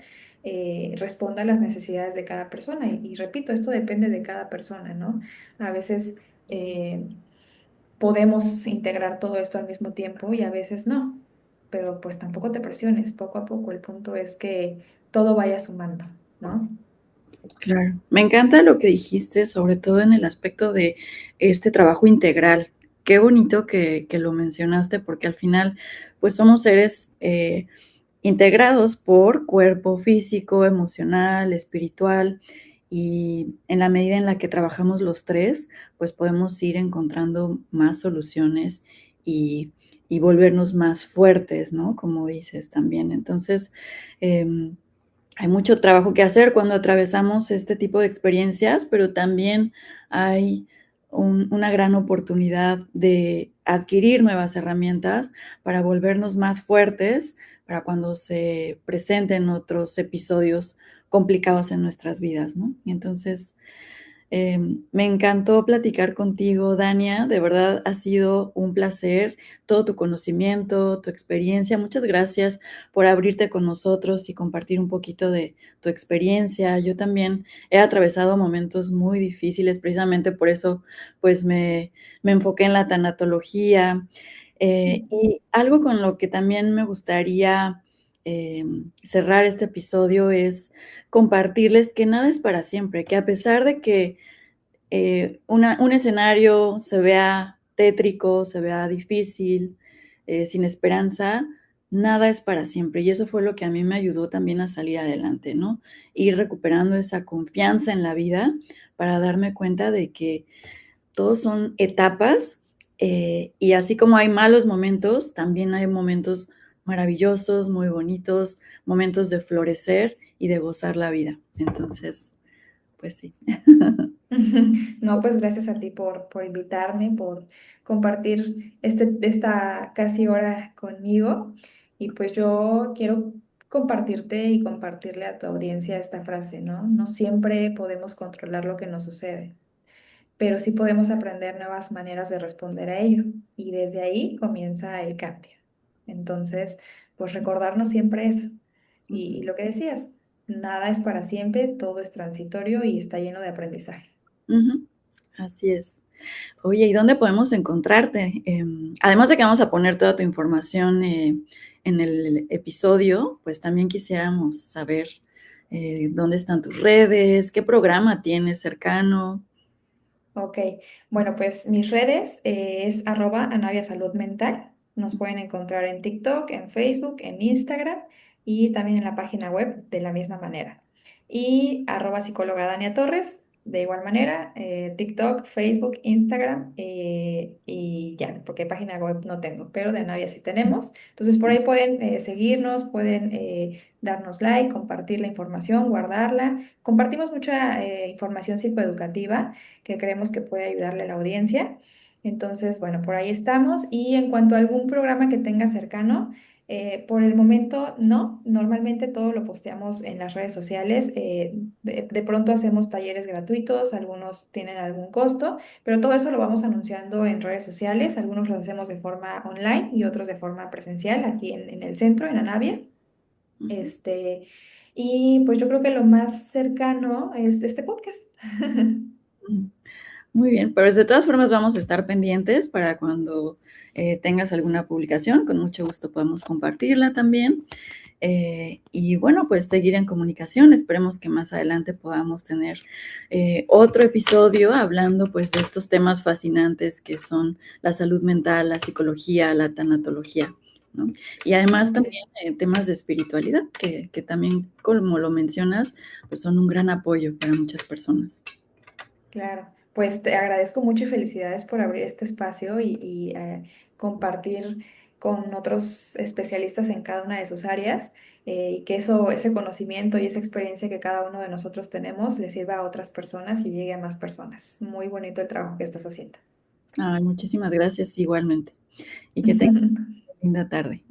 [SPEAKER 2] responda a las necesidades de cada persona. Y repito, esto depende de cada persona, ¿no? A veces eh, podemos integrar todo esto al mismo tiempo y a veces no, pero pues tampoco te presiones, poco a poco. El punto es que todo vaya sumando, ¿no?
[SPEAKER 1] claro. Me encanta lo que dijiste, sobre todo en el aspecto de este trabajo integral. Qué bonito que lo mencionaste, porque al final, pues somos seres integrados por cuerpo físico, emocional, espiritual, y en la medida en la que trabajamos los tres, pues podemos ir encontrando más soluciones y, y volvernos más fuertes, ¿no? Como dices también. Entonces, eh, hay mucho trabajo que hacer cuando atravesamos este tipo de experiencias, pero también hay una gran oportunidad de adquirir nuevas herramientas para volvernos más fuertes para cuando se presenten otros episodios complicados en nuestras vidas, ¿no? Entonces, me encantó platicar contigo, Dania. De verdad ha sido un placer todo tu conocimiento, tu experiencia. Muchas gracias por abrirte con nosotros y compartir un poquito de tu experiencia. Yo también he atravesado momentos muy difíciles, precisamente por eso pues me enfoqué en la tanatología. Y algo con lo que también me gustaría cerrar este episodio es compartirles que nada es para siempre, que a pesar de que un escenario se vea tétrico, se vea difícil, sin esperanza, nada es para siempre. Y eso fue lo que a mí me ayudó también a salir adelante, ¿no? Ir recuperando esa confianza en la vida para darme cuenta de que todos son etapas, y así como hay malos momentos, también hay momentos maravillosos, muy bonitos, momentos de florecer y de gozar la vida. Entonces, pues sí.
[SPEAKER 2] No, pues gracias a ti por invitarme, por compartir esta casi hora conmigo. Y pues yo quiero compartirte y compartirle a tu audiencia esta frase, ¿no? No siempre podemos controlar lo que nos sucede, pero sí podemos aprender nuevas maneras de responder a ello. Y desde ahí comienza el cambio. Entonces, pues recordarnos siempre eso. Y lo que decías, nada es para siempre, todo es transitorio y está lleno de aprendizaje.
[SPEAKER 1] Ujú, así es. Oye, ¿y dónde podemos encontrarte? Además de que vamos a poner toda tu información en el episodio, pues también quisiéramos saber dónde están tus redes, qué programa tienes cercano.
[SPEAKER 2] Ok, bueno, pues mis redes es @Anavia Salud Mental. Nos pueden encontrar en TikTok, en Facebook, en Instagram y también en la página web de la misma manera. Y @psicóloga Dania Torres, de igual manera, TikTok, Facebook, Instagram y ya, porque página web no tengo, pero de Anavia sí tenemos. Entonces por ahí pueden seguirnos, pueden darnos like, compartir la información, guardarla. Compartimos mucha información psicoeducativa que creemos que puede ayudarle a la audiencia. Entonces, bueno, por ahí estamos. Y en cuanto a algún programa que tenga cercano, por el momento no. Normalmente todo lo posteamos en las redes sociales. De pronto hacemos talleres gratuitos, algunos tienen algún costo, pero todo eso lo vamos anunciando en redes sociales. Algunos los hacemos de forma online y otros de forma presencial aquí en el centro, en Anavia.
[SPEAKER 1] Ujú,
[SPEAKER 2] Este, y pues yo creo que lo más cercano es este podcast.
[SPEAKER 1] ujú. Muy bien, pero de todas formas vamos a estar pendientes para cuando tengas alguna publicación, con mucho gusto podemos compartirla también. Y bueno, pues seguir en comunicación. Esperemos que más adelante podamos tener otro episodio hablando pues de estos temas fascinantes que son la salud mental, la psicología, la tanatología, ¿no? Y además
[SPEAKER 2] Muy
[SPEAKER 1] también
[SPEAKER 2] bien.
[SPEAKER 1] temas de espiritualidad, que también, como lo mencionas, pues son un gran apoyo para muchas personas.
[SPEAKER 2] Claro, pues te agradezco mucho y felicidades por abrir este espacio y compartir con otros especialistas en cada una de sus áreas y que ese conocimiento y esa experiencia que cada uno de nosotros tenemos le sirva a otras personas y llegue a más personas. Muy bonito el trabajo que estás haciendo.
[SPEAKER 1] Ay, muchísimas gracias igualmente. Y que tengas una linda tarde.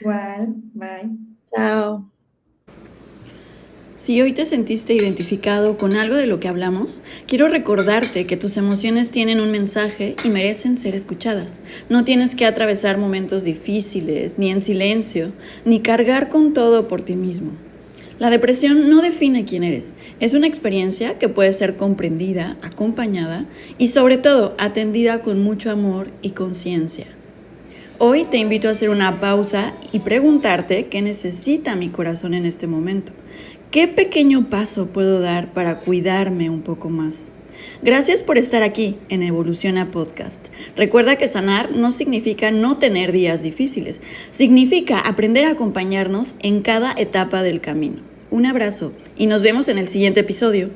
[SPEAKER 2] Igual, bye.
[SPEAKER 1] Chao. Si hoy te sentiste identificado con algo de lo que hablamos, quiero recordarte que tus emociones tienen un mensaje y merecen ser escuchadas. No tienes que atravesar momentos difíciles, ni en silencio, ni cargar con todo por ti mismo. La depresión no define quién eres. Es una experiencia que puede ser comprendida, acompañada y sobre todo atendida con mucho amor y conciencia. Hoy te invito a hacer una pausa y preguntarte qué necesita mi corazón en este momento. ¿Qué pequeño paso puedo dar para cuidarme un poco más? Gracias por estar aquí en Evoluciona Podcast. Recuerda que sanar no significa no tener días difíciles, significa aprender a acompañarnos en cada etapa del camino. Un abrazo y nos vemos en el siguiente episodio.